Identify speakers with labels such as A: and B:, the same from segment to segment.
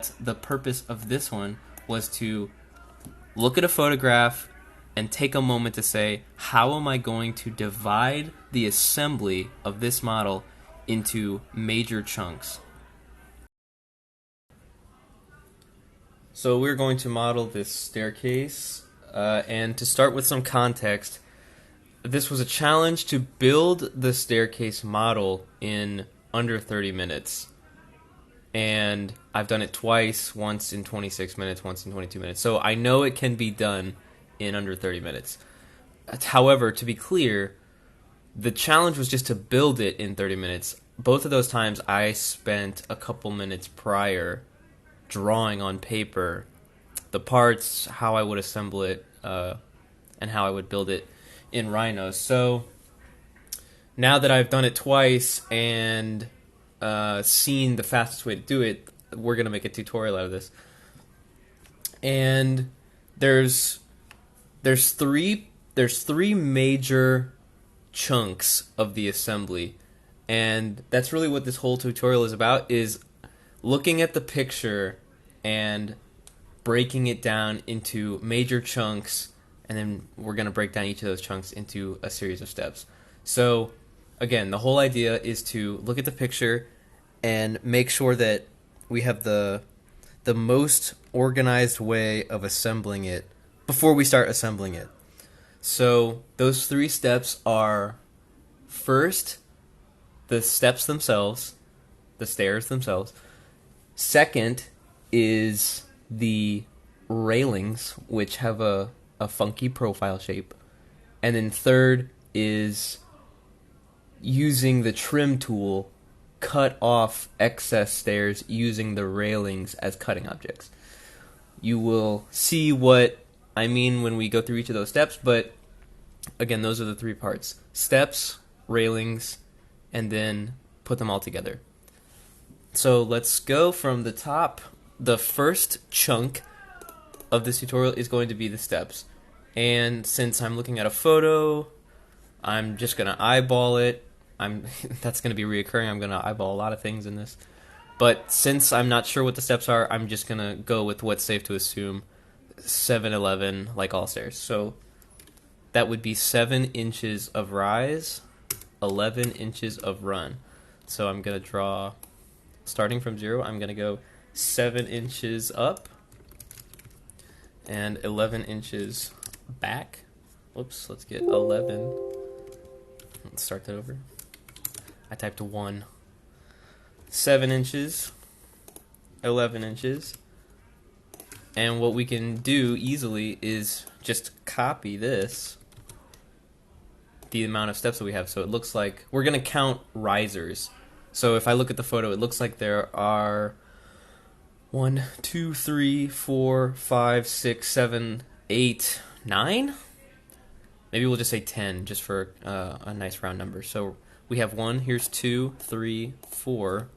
A: fact, the purpose of this one was to look at a photograph and take a moment to say, how am I going to divide the assembly of this model into major chunks? So we're going to model this staircase, and to start with some context, this was a challenge to build the staircase model in under 30 minutes. And I've done it twice, once in 26 minutes, once in 22 minutes. So I know it can be done in under 30 minutes. However, to be clear, the challenge was just to build it in 30 minutes. Both of those times I spent a couple minutes prior drawing on paper the parts, how I would assemble it, and how I would build it in Rhino. So now that I've done it twice and seen the fastest way to do it, we're going to make a tutorial out of this. And there's three major chunks of the assembly, and that's really what this whole tutorial is about, is looking at the picture and breaking it down into major chunks, and then we're going to break down each of those chunks into a series of steps. So again, the whole idea is to look at the picture and make sure that we have the most organized way of assembling it before we start assembling it. So those three steps are, first, the steps themselves, the stairs themselves. Second is the railings, which have a funky profile shape. And then third is using the trim tool, cut off excess stairs using the railings as cutting objects. You will see what I mean when we go through each of those steps, but again, those are the three parts: steps, railings, and then put them all together. So let's go from the top. The first chunk of this tutorial is going to be the steps. And since I'm looking at a photo, I'm just going to eyeball it. That's going to be reoccurring. I'm going to eyeball a lot of things in this. But since I'm not sure what the steps are, I'm just going to go with what's safe to assume. 7-11, like all stairs. So that would be 7 inches of rise, 11 inches of run. So I'm going to draw, starting from 0, I'm going to go 7 inches up and 11 inches back. Whoops, let's get 11. Let's start that over. I typed 1. 7 inches, 11 inches. And what we can do easily is just copy this, the amount of steps that we have. So it looks like we're going to count risers. So if I look at the photo, it looks like there are 1, 2, 3, 4, 5, 6, 7, 8, 9? Maybe we'll just say 10 just for a nice round number. So we have 1, here's 2, 3, 4,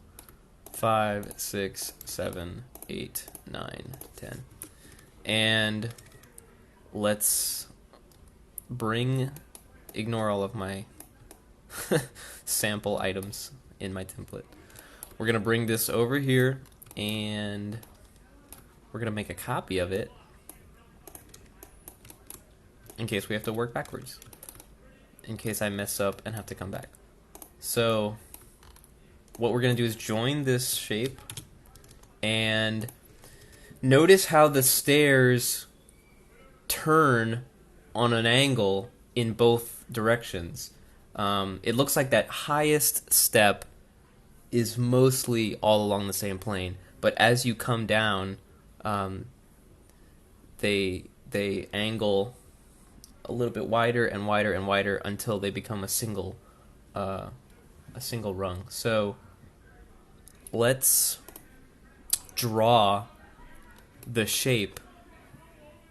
A: 5, 6, 7, 8, 9, 10. And let's ignore all of my sample items in my template. We're going to bring this over here, and we're going to make a copy of it in case we have to work backwards, in case I mess up and have to come back. So what we're going to do is join this shape, and notice how the stairs turn on an angle in both directions. It looks like that highest step is mostly all along the same plane, but as you come down, they angle a little bit wider and wider and wider until they become a single rung. So let's draw the shape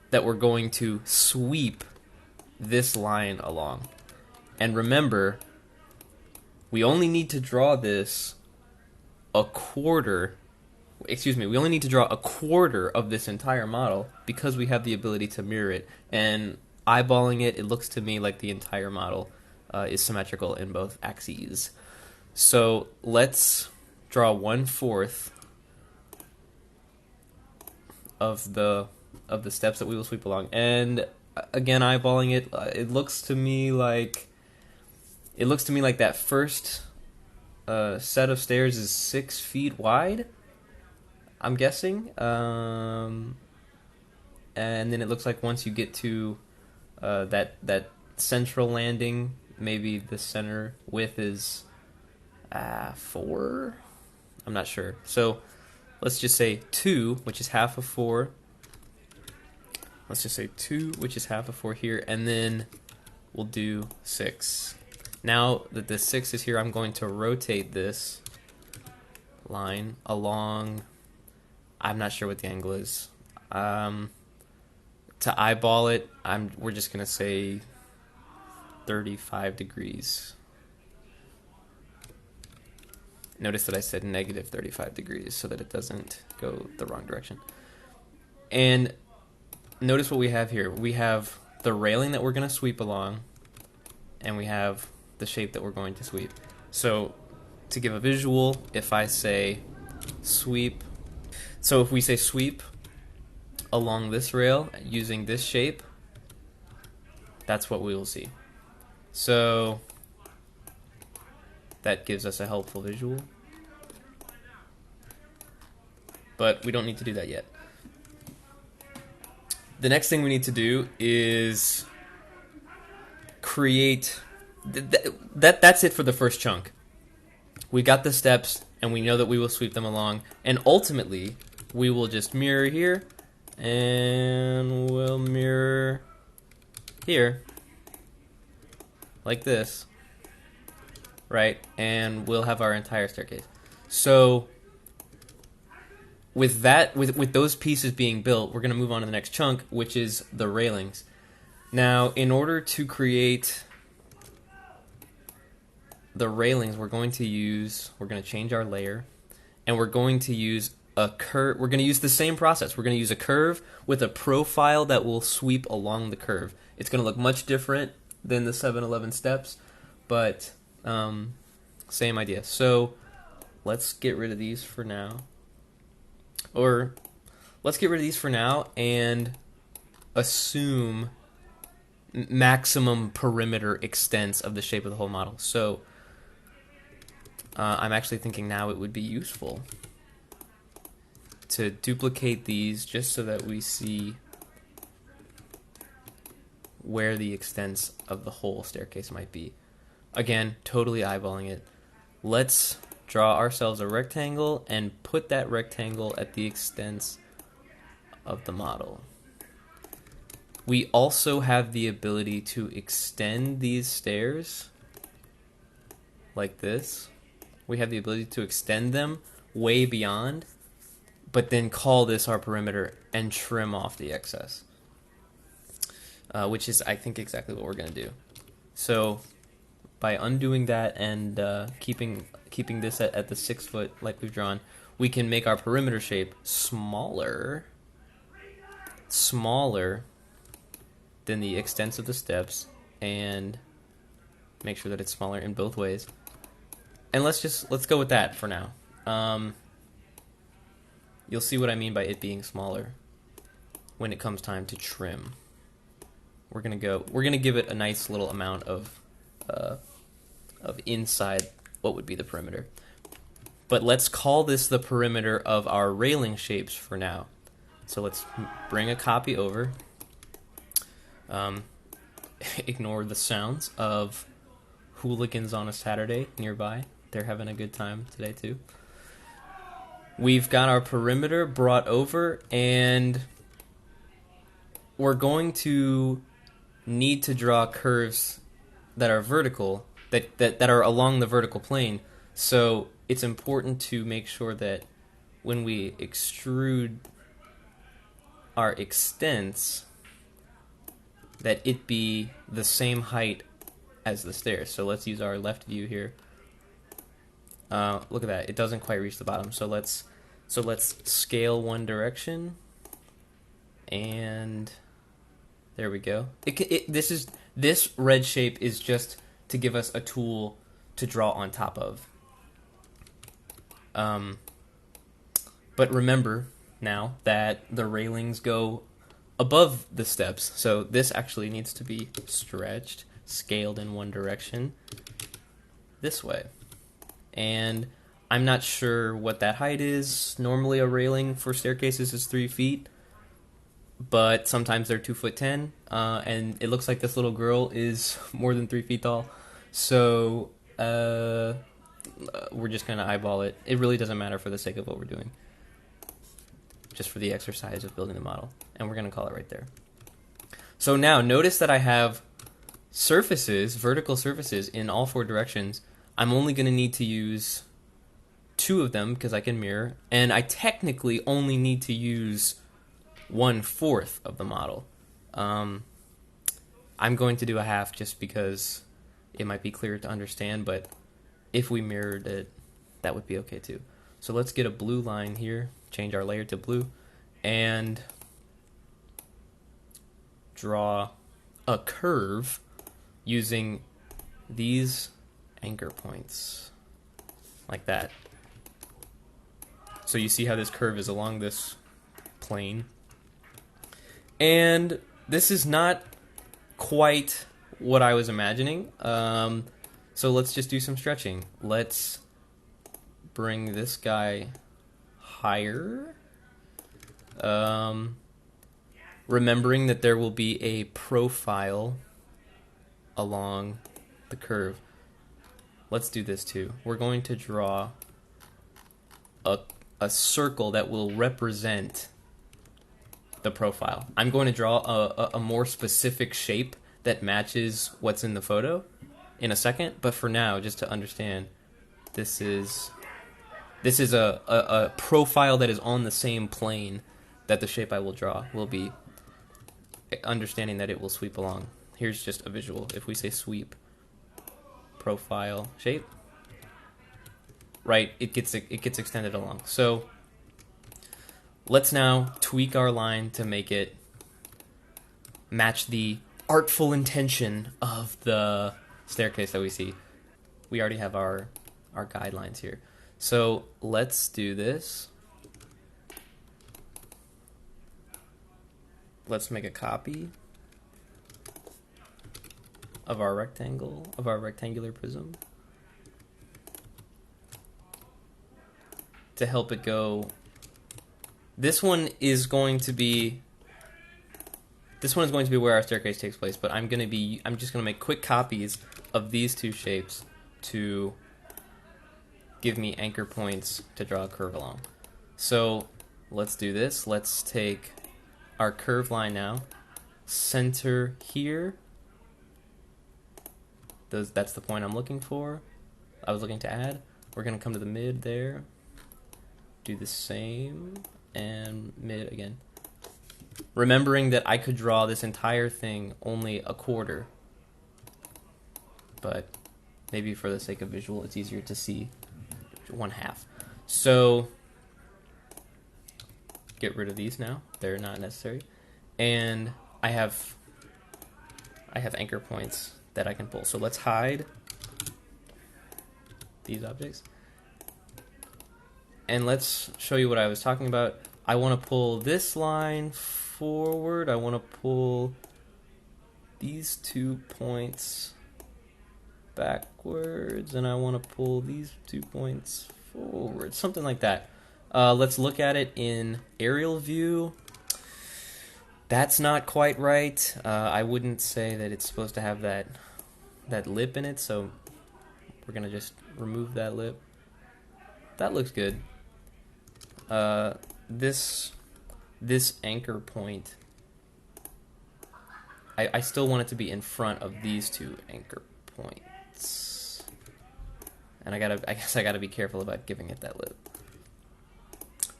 A: that we're going to sweep this line along. And remember, we only need to draw this we only need to draw a quarter of this entire model because we have the ability to mirror it. And eyeballing it, it looks to me like the entire model is symmetrical in both axes. So let's draw 1/4 of the steps that we will sweep along. And again, eyeballing it, it looks to me like that first set of stairs is 6 feet wide, I'm guessing. And then it looks like once you get to that central landing, maybe the center width is 4. I'm not sure. So let's just say 2, which is half of 4. Let's just say 2, which is half of 4 here, and then we'll do 6. Now that the 6 is here, I'm going to rotate this line along. I'm not sure what the angle is. To eyeball it, we're just gonna say 35 degrees. Notice that I said negative 35 degrees so that it doesn't go the wrong direction. And notice what we have here. We have the railing that we're gonna sweep along, and we have the shape that we're going to sweep. So to give a visual, if I say sweep, so if we say sweep along this rail using this shape, that's what we will see. So that gives us a helpful visual, but we don't need to do that yet. The next thing we need to do is create that's it for the first chunk. We got the steps, and we know that we will sweep them along, and ultimately we will just mirror here, and we'll mirror here like this, right? And we'll have our entire staircase. So with that, with those pieces being built, we're going to move on to the next chunk, which is the railings. Now, in order to create the railings, we're going to change our layer, and we're going to use a curve. We're going to use the same process. We're going to use a curve with a profile that will sweep along the curve. It's going to look much different than the 7-Eleven steps, but same idea. So let's get rid of these for now. Or let's get rid of these for now and assume maximum perimeter extents of the shape of the whole model. So I'm actually thinking now it would be useful to duplicate these just so that we see where the extents of the whole staircase might be. Again, totally eyeballing it. Let's draw ourselves a rectangle and put that rectangle at the extents of the model. We also have the ability to extend these stairs like this. We have the ability to extend them way beyond, but then call this our perimeter and trim off the excess, which is, I think, exactly what we're going to do. So by undoing that and keeping this at the 6 foot like we've drawn, we can make our perimeter shape smaller than the extents of the steps, and make sure that it's smaller in both ways. And let's go with that for now. You'll see what I mean by it being smaller when it comes time to trim. We're gonna give it a nice little amount of inside what would be the perimeter. But let's call this the perimeter of our railing shapes for now. So let's bring a copy over. Ignore the sounds of hooligans on a Saturday nearby. They're having a good time today too. We've got our perimeter brought over, and we're going to need to draw curves that are vertical, that are along the vertical plane. So it's important to make sure that when we extrude our extents, that it be the same height as the stairs. So let's use our left view here. Look at that, it doesn't quite reach the bottom. So let's scale one direction, and there we go. This red shape is just to give us a tool to draw on top of. But remember, now that the railings go above the steps. So this actually needs to be stretched, scaled in one direction this way. And I'm not sure what that height is. Normally a railing for staircases is 3 feet, but sometimes they're 2'10", and it looks like this little girl is more than 3 feet tall. So we're just gonna eyeball it. It really doesn't matter for the sake of what we're doing, just for the exercise of building the model. And we're gonna call it right there. So now notice that I have surfaces, vertical surfaces, in all 4 directions. I'm only gonna need to use 2 of them because I can mirror, and I technically only need to use 1/4 of the model. I'm going to do a half just because it might be clearer to understand, but if we mirrored it, that would be okay too. So let's get a blue line here, change our layer to blue, and draw a curve using these anchor points, like that. So you see how this curve is along this plane. And this is not quite what I was imagining. So let's just do some stretching. Let's bring this guy higher. Remembering that there will be a profile along the curve. Let's do this too. We're going to draw a circle that will represent the profile. I'm going to draw a more specific shape that matches what's in the photo in a second, but for now, just to understand, this is a profile that is on the same plane that the shape I will draw will be, understanding that it will sweep along. Here's just a visual. If we say sweep, profile, shape, right, it gets extended along. So let's now tweak our line to make it match the artful intention of the staircase that we see. We already have our guidelines here. So let's do this. Let's make a copy of our rectangle, of our rectangular prism, to help it go. This one is going to be where our staircase takes place, but I'm just gonna make quick copies of these 2 shapes to give me anchor points to draw a curve along. So let's do this. Let's take our curve line now, center here. That's the point I'm looking for. I was looking to add. We're gonna come to the mid there, do the same, and mid again. Remembering that I could draw this entire thing only a quarter, but maybe for the sake of visual, it's easier to see 1/2. So get rid of these now; they're not necessary. And I have anchor points that I can pull. So let's hide these objects, and let's show you what I was talking about. I want to pull this line forward. I want to pull these 2 points backwards, and I want to pull these 2 points forward, something like that. Let's look at it in aerial view. That's not quite right. I wouldn't say that it's supposed to have that lip in it, so we're gonna just remove that lip. That looks good. This anchor point, I still want it to be in front of these 2 anchor points, and I guess I gotta be careful about giving it that lip.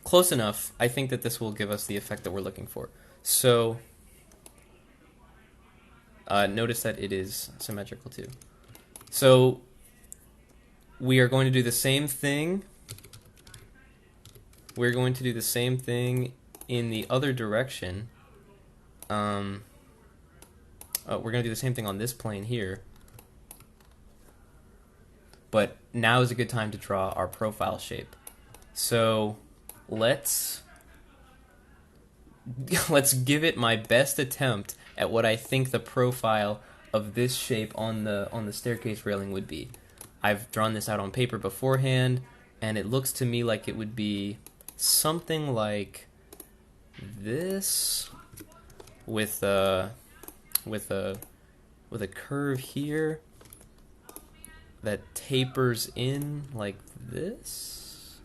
A: Close enough. I think that this will give us the effect that we're looking for. So notice that it is symmetrical too. So we are going to do the same thing. We're going to do the same thing in the other direction. We're going to do the same thing on this plane here. But now is a good time to draw our profile shape. So let's let's give it my best attempt at what I think the profile of this shape on the staircase railing would be. I've drawn this out on paper beforehand, and it looks to me like it would be something like this, with a with a with a curve here that tapers in like this,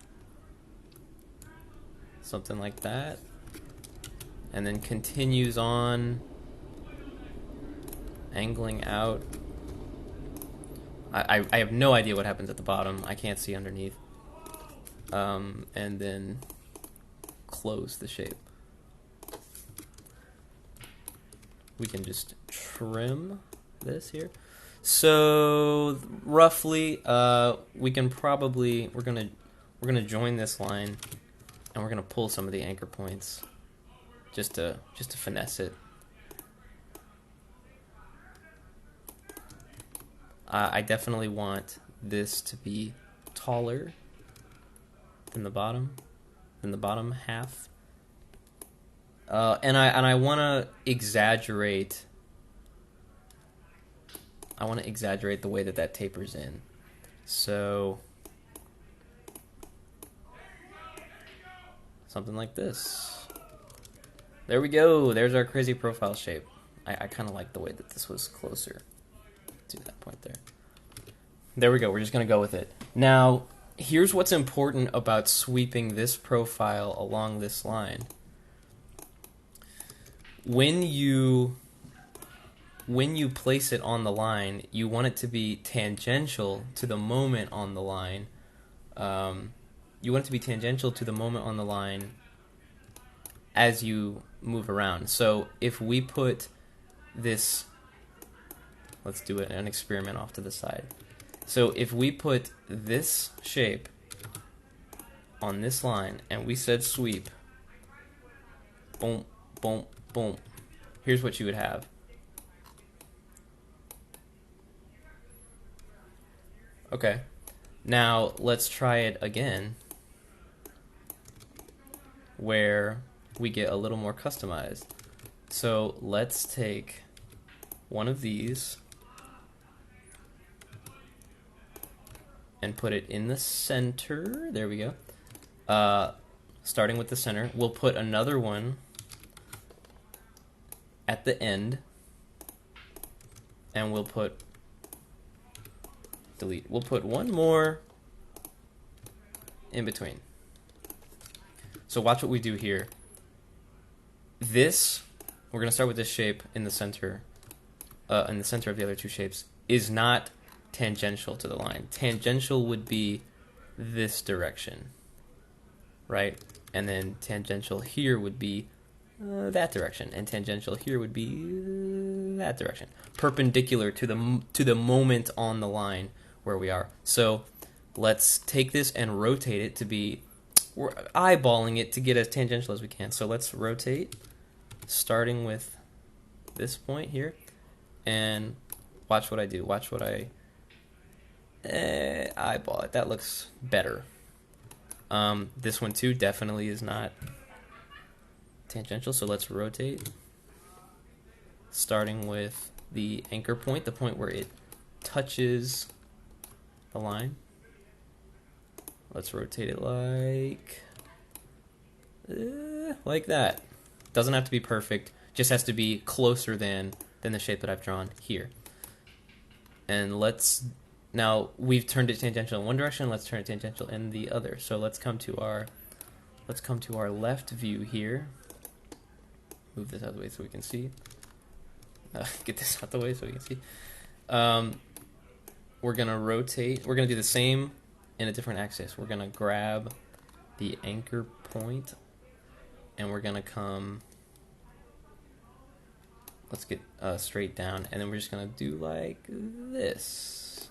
A: something like that, and then continues on, angling out. I have no idea what happens at the bottom. I can't see underneath. And then close the shape. We can just trim this here. So roughly, we can probably we're gonna join this line, and we're gonna pull some of the anchor points, just to finesse it. I definitely want this to be taller than the bottom half, and I want to exaggerate. I want to exaggerate the way that tapers in. So something like this. There we go. There's our crazy profile shape. I kind of like the way that this was closer to that point there. There we go. We're just going to go with it. Now, here's what's important about sweeping this profile along this line. When you place it on the line, you want it to be tangential to the moment on the line. You want it to be tangential to the moment on the line as you move around. So if we put this, let's do an experiment off to the side. So if we put this shape on this line and we said sweep, boom, boom, boom, here's what you would have. Okay, now let's try it again, where we get a little more customized. So let's take one of these and put it in the center. There we go. Starting with the center, we'll put another one at the end, and we'll put, delete, we'll put one more in between. So watch what we do here. This, we're going to start with this shape in the center of the other two shapes, is not tangential to the line. Tangential would be this direction, right? And then tangential here would be that direction, and tangential here would be that direction, perpendicular to the moment on the line where we are. So let's take this and rotate it to be, we're eyeballing it to get as tangential as we can. So let's rotate, starting with this point here, and watch what I do. Watch what I eyeball it. That looks better. This one too definitely is not tangential, so let's rotate, starting with the anchor point, the point where it touches the line. Let's rotate it like that. Doesn't have to be perfect, just has to be closer than the shape that I've drawn here. And now we've turned it tangential in one direction, let's turn it tangential in the other. So let's come to our left view here. Move this out of the way so we can see. Get this out the way so we can see. We're gonna rotate. We're gonna do the same in a different axis. We're gonna grab the anchor point, and we're gonna come. Let's get straight down, and then we're just gonna do like this.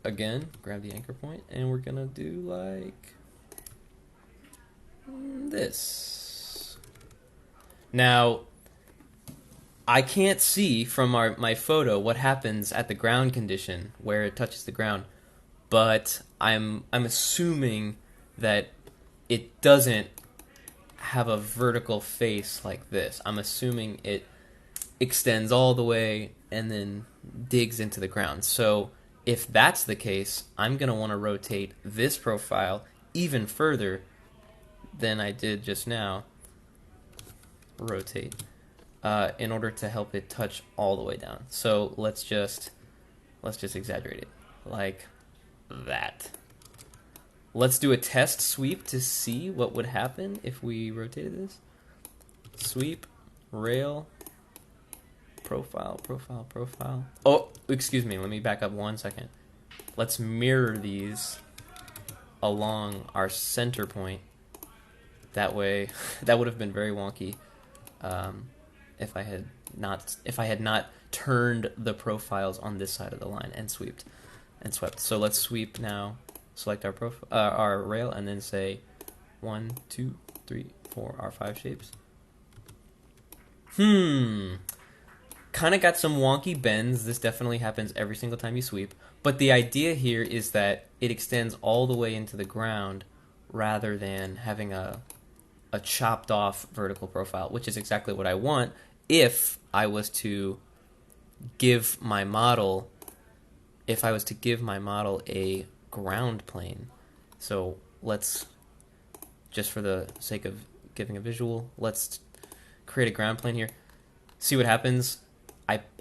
A: Again, grab the anchor point, and we're gonna do like this. Now, I can't see from my photo what happens at the ground condition where it touches the ground, but I'm assuming that it doesn't have a vertical face like this. I'm assuming it extends all the way and then digs into the ground. So if that's the case, I'm going to want to rotate this profile even further than I did just now. Rotate. In order to help it touch all the way down. So let's just exaggerate it like that. Let's do a test sweep to see what would happen if we rotated this. Sweep, rail, profile, profile, profile. Oh, excuse me, let me back up 1 second. Let's mirror these along our center point. That way, that would have been very wonky if I had not turned the profiles on this side of the line and swept. So let's sweep now. Select our rail and then say 1, 2, 3, 4, our 5 shapes. Kind of got some wonky bends. This definitely happens every single time you sweep. But the idea here is that it extends all the way into the ground rather than having a chopped off vertical profile, which is exactly what I want if I was to give my model a ground plane. So let's, just for the sake of giving a visual, let's create a ground plane here. See what happens?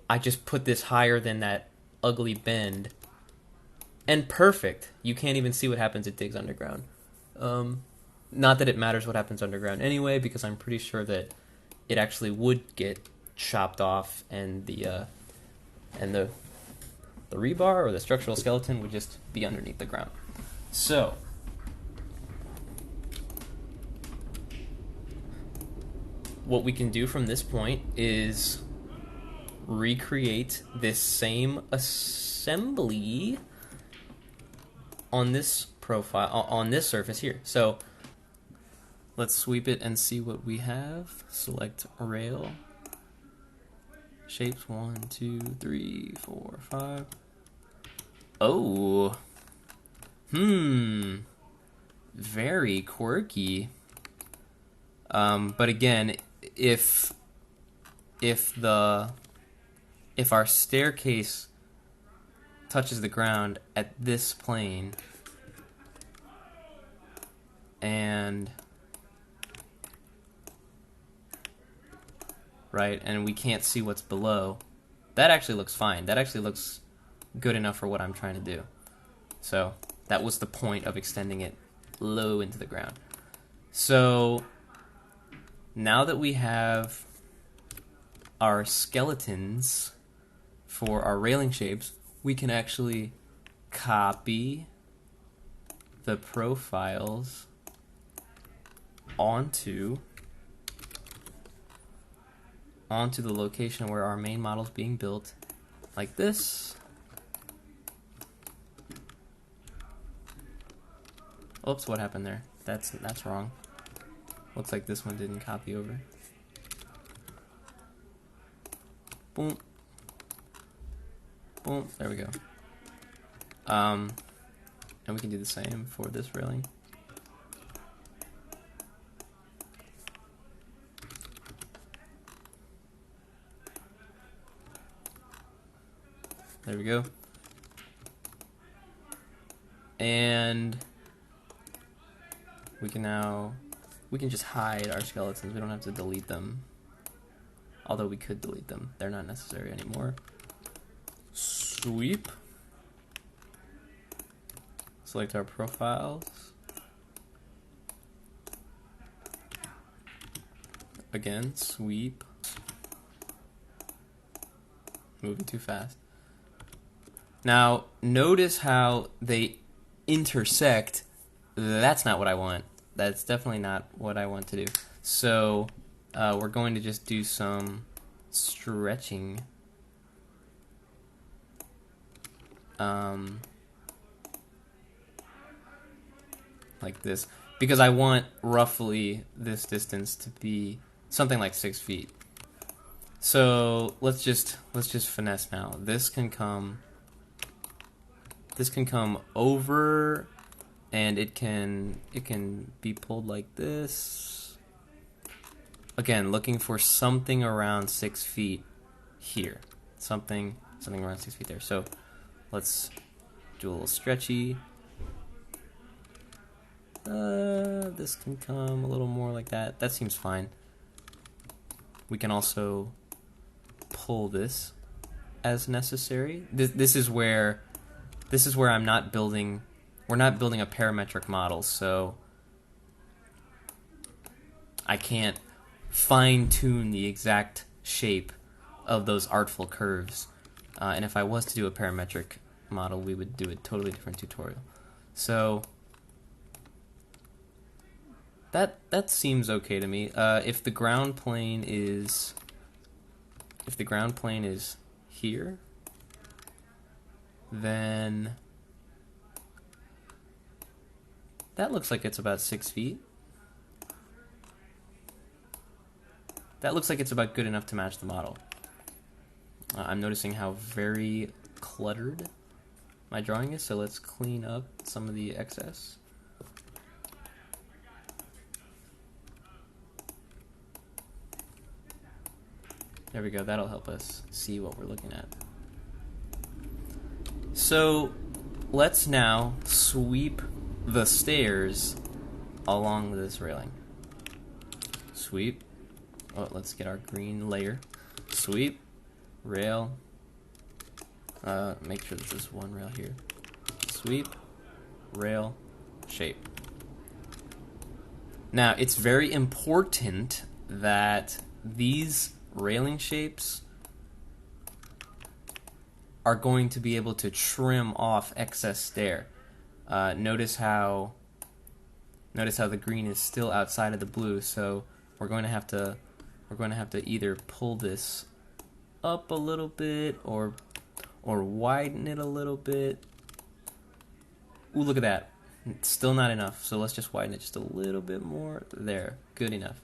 A: I just put this higher than that ugly bend, and perfect. You can't even see what happens. It digs underground. Not that it matters what happens underground anyway, because I'm pretty sure that it actually would get chopped off, and the rebar or the structural skeleton would just be underneath the ground. So what we can do from this point is recreate this same assembly on this profile, on this surface here. So let's sweep it and see what we have. Select rail, shapes 1, 2, 3, 4, 5. Oh, very quirky. But again, if our staircase touches the ground at this plane and we can't see what's below, that actually looks fine. That actually looks good enough for what I'm trying to do. So that was the point of extending it low into the ground. So now that we have our skeletons for our railing shapes, we can actually copy the profiles onto the location where our main model is being built, like this. Oops, what happened there? That's wrong. Looks like this one didn't copy over. Boom. Boom. There we go. And we can do the same for this railing. There we go. And we can just hide our skeletons. We don't have to delete them. Although we could delete them. They're not necessary anymore. Sweep. Select our profiles. Again, sweep. Moving too fast. Now, notice how they intersect. That's not what I want. That's definitely not what I want to do. So we're going to just do some stretching. Like this, because I want roughly this distance to be something like 6 feet. So let's just finesse now. This can come over, and it can be pulled like this, again, looking for something around 6 feet here. Something around 6 feet there. So let's do a little stretchy. This can come a little more like that. That seems fine. We can also pull this as necessary. This is where I'm not building. We're not building a parametric model, so I can't fine-tune the exact shape of those artful curves. And if I was to do a parametric model, we would do a totally different tutorial. So that seems okay to me. If the ground plane is here, then that looks like it's about 6 feet. That looks like it's about good enough to match the model. I'm noticing how very cluttered my drawing is, so let's clean up some of the excess. There we go, that'll help us see what we're looking at. So let's now sweep the stairs along this railing. Sweep. Oh, let's get our green layer. Sweep. Rail. Make sure this is one rail here. Sweep. Rail. Shape. Now, it's very important that these railing shapes are going to be able to trim off excess stair. Notice how the green is still outside of the blue, so we're going to have to either pull this up a little bit or widen it a little bit. Ooh, look at that. It's still not enough, so let's just widen it just a little bit more. There, good enough.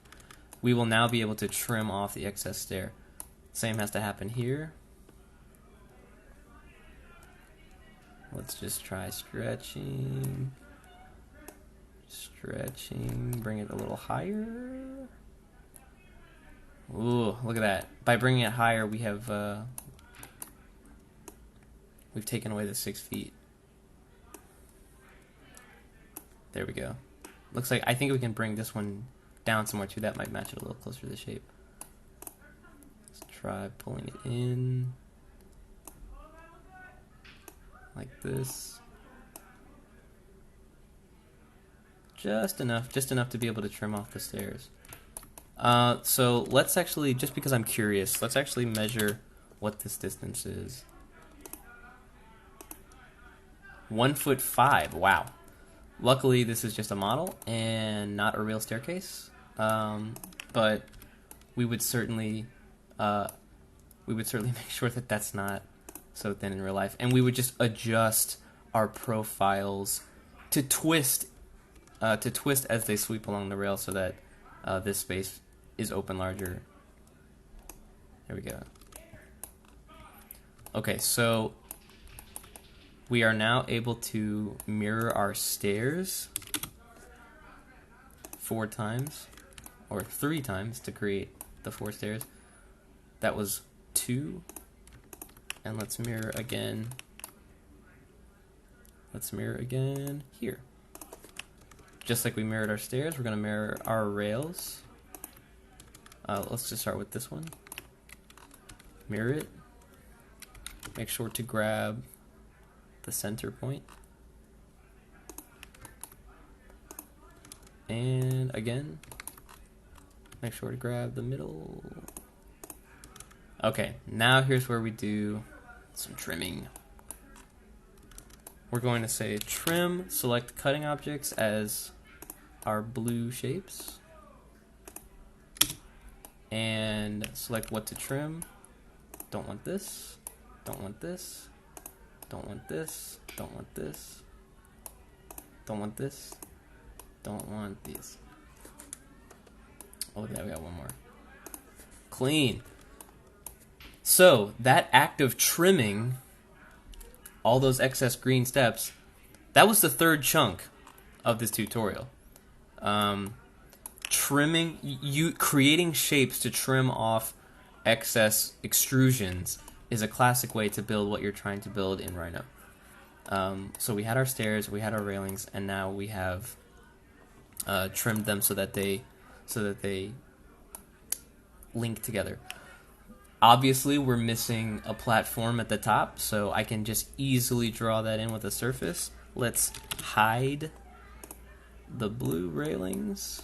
A: We will now be able to trim off the excess stair. Same has to happen here. Let's just try stretching. Stretching, bring it a little higher. Ooh, look at that. By bringing it higher, we have we've taken away the 6 feet. There we go. Looks like, I think we can bring this one down somewhere too. That might match it a little closer to the shape. Let's try pulling it in like this. Just enough to be able to trim off the stairs. So let's actually, just because I'm curious, let's actually measure what this distance is. 1'5". Wow. Luckily, this is just a model and not a real staircase. But we would certainly make sure that that's not so thin in real life, and we would just adjust our profiles to twist as they sweep along the rail, so that this space is open larger. There we go. Okay, so we are now able to mirror our stairs 4 times, or 3 times to create the 4 stairs. That was 2, and let's mirror again. Let's mirror again here. Just like we mirrored our stairs, we're going to mirror our rails. Let's just start with this one. Mirror it. Make sure to grab the center point. And again, make sure to grab the middle. Okay, now here's where we do some trimming. We're going to say trim, select cutting objects as our blue shapes, and select what to trim. Don't want this, don't want this, don't want this, don't want this, don't want this, don't want these. Oh yeah, we got one more. Clean. So that act of trimming all those excess green steps, that was the 3rd chunk of this tutorial. trimming, you creating shapes to trim off excess extrusions is a classic way to build what you're trying to build in Rhino. So we had our stairs, we had our railings, and now we have trimmed them so that they link together. Obviously, we're missing a platform at the top, so I can just easily draw that in with a surface. Let's hide the blue railings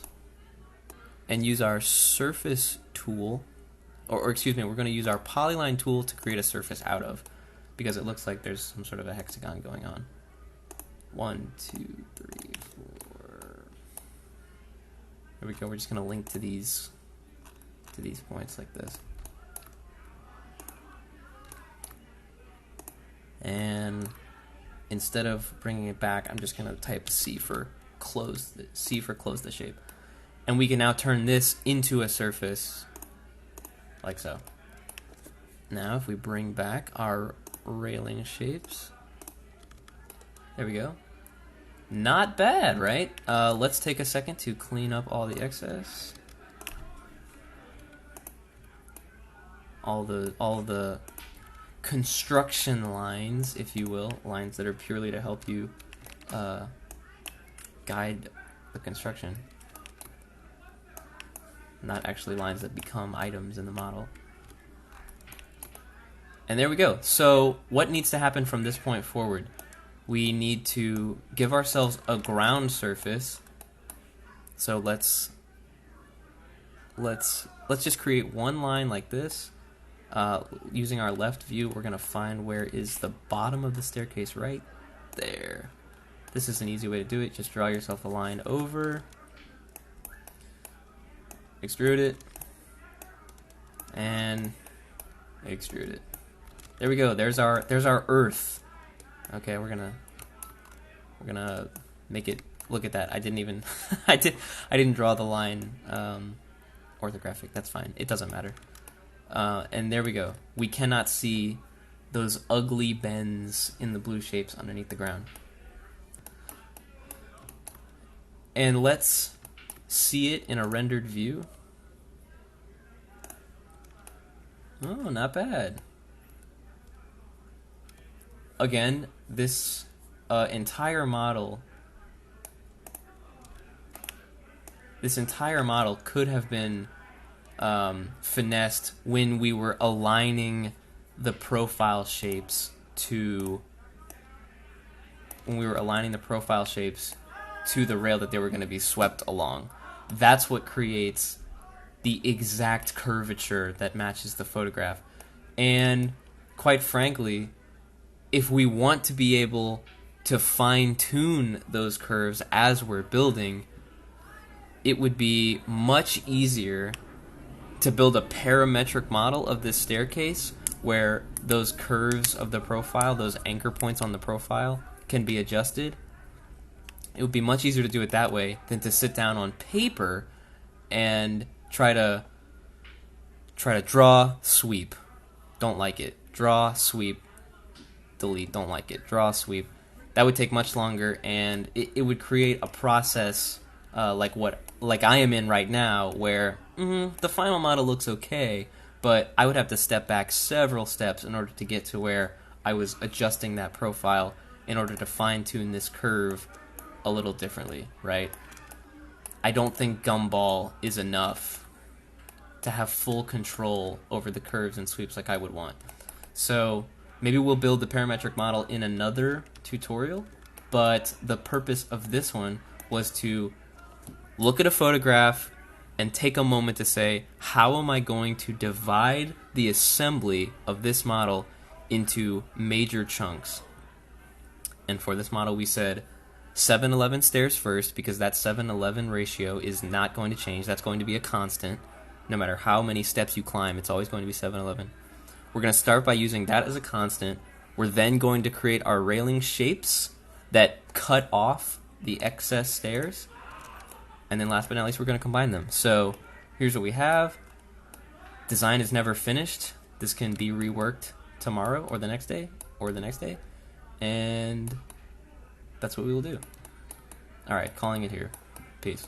A: and use our surface tool, or excuse me, we're going to use our polyline tool to create a surface out of, because it looks like there's some sort of a hexagon going on. 1, 2, 3, 4. There we go. We're just going to link to these points like this. And instead of bringing it back, I'm just going to type C for close the shape. And we can now turn this into a surface like so. Now if we bring back our railing shapes, there we go. Not bad, right? Let's take a second to clean up all the excess. All the construction lines, if you will, lines that are purely to help you guide the construction, not actually lines that become items in the model. And there we go. So what needs to happen from this point forward? We need to give ourselves a ground surface. So let's just create one line like this. Using our left view, we're going to find where is the bottom of the staircase right there. This is an easy way to do it. Just draw yourself a line over, extrude it, and extrude it. There we go. There's our earth. Okay, we're gonna make it. Look at that. I didn't even I didn't draw the line orthographic. That's fine. It doesn't matter. And there we go. We cannot see those ugly bends in the blue shapes underneath the ground. And let's see it in a rendered view. Oh, not bad. Again, this entire model could have been finessed when we were aligning the profile shapes to the rail that they were going to be swept along. That's what creates the exact curvature that matches the photograph. And quite frankly, if we want to be able to fine-tune those curves as we're building, it would be much easier to build a parametric model of this staircase where those curves of the profile, those anchor points on the profile, can be adjusted. It would be much easier to do it that way than to sit down on paper and try to draw, sweep, don't like it, draw, sweep, delete, don't like it, draw, sweep. That would take much longer, and it would create a process like I am in right now, where the final model looks okay, but I would have to step back several steps in order to get to where I was adjusting that profile in order to fine-tune this curve a little differently, right? I don't think Gumball is enough to have full control over the curves and sweeps like I would want. So maybe we'll build the parametric model in another tutorial, but the purpose of this one was to look at a photograph and take a moment to say, how am I going to divide the assembly of this model into major chunks? And for this model we said 7-11 stairs first, because that 7-11 ratio is not going to change. That's going to be a constant. No matter how many steps you climb, it's always going to be 7-11. We're going to start by using that as a constant. We're then going to create our railing shapes that cut off the excess stairs. And then last but not least, we're going to combine them. So here's what we have. Design is never finished. This can be reworked tomorrow or the next day or the next day. And that's what we will do. All right, calling it here. Peace.